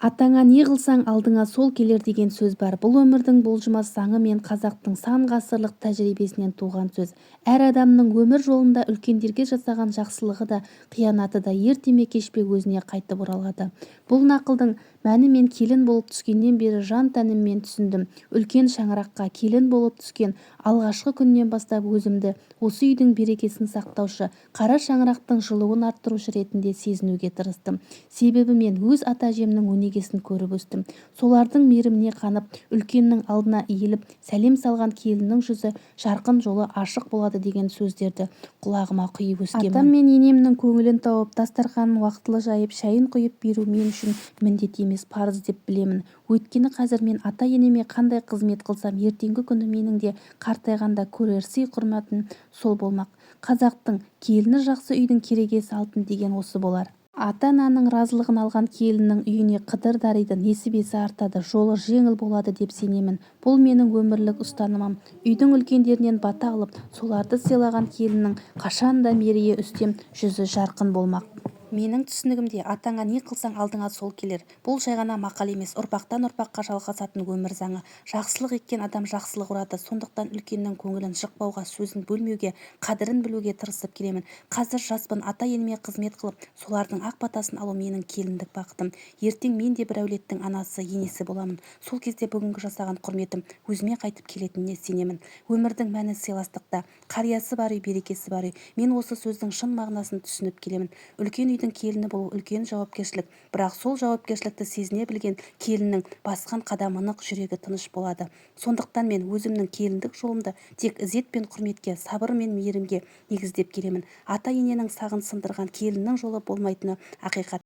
Атаңа не қылсаң алдыңа сол келер деген сөз бар. Бұл өмірдің бұлжымас заңы мен қазақтың сан ғасырлық тәжірибесінен туған сөз. Әр адамның өмір жолында үлкендерге жасаған жақсылығы да, қиянаты да ерте ме кеш пе өзіне қайтып оралады. Бұл нақылдың мәні мен келін болып түскеннен бері жан-тәніммен түсіндім. Үлкен шаңыраққа келін болып түскен алғашқы күннен бастап өзімді осы үйдің берекесін сақтаушы, қара шаңырақтың жылуын арттырушы ретінде сезінуге тырыстым. Себебі мен өз ата-әжемнің өнегесін көріп өстім. Солардың мейіріміне қанып, үлкеннің алдына иіліп, сәлем салған келіннің жүзі, жарқын жолы ашық болады деген сөздерді құлағыма құйып өскенмін. Атам мен енемнің көңілін тауып, дастарханын уақытылы жайып, шайын құйып беру мен үшін міндет емес, парыз деп білемін. Өйткені қазір мен ата-енеме қандай қызмет қылсам, ертеңгі күні менің де қартайғанда көрер сый-құрметім сол болмақ. Қазақтың келіні жақсы үйдің керегесі алтын деген осы болар. Ата-ананың разылығын алған келіннің үйіне қыдыр дариды, несібесі артады, жолы жеңіл болады деп сенемін. Бұл менің өмірлік ұстанымым. Үйдің үлкендерінен бата алып, соларды сыйлаған келіннің қашанда мерейі үстем, жүзі жарқын болмақ. Менің түсінігімде атаңа не қылсаң алдыңа сол келер. Бұл жай ғана мақал емес, ұрпақтан ұрпаққа жалғасатын өмір заңы. Жақсылық еткен адам жақсылық ұрады. Сондықтан үлкеннің көңілін жықпауға, сөзін бөлмеуге, қадірін білуге тырысып келемін. Қазір жаспын, ата-еніме қызмет қылып, солардың ақ батасын алу менің келіндік бақытым. Ертең мен де бір әулеттің анасы, енесі боламын. Сол кезде бүгінгі жасаған құрметім өзіме қайтып келетініне сенемін. Өмірдің мәні сыйластықта. Қариясы бар үй, берекесі бар үй. Мен осы сөздің шын мағынасын түсініп келемін. Үлкен үйдің келіні болу үлкен жауапкершілік, бірақ сол жауапкершілікті сезіне білген келіннің басқан қадамы нық, жүрегі тыныш болады. Сондықтан мен өзімнің келіндік жолымды тек ізет пен құрметке, сабыр мен мейірімге негіздеп келемін. Ата-ененің сағын сындырған келіннің жолы болмайтыны ақиқат.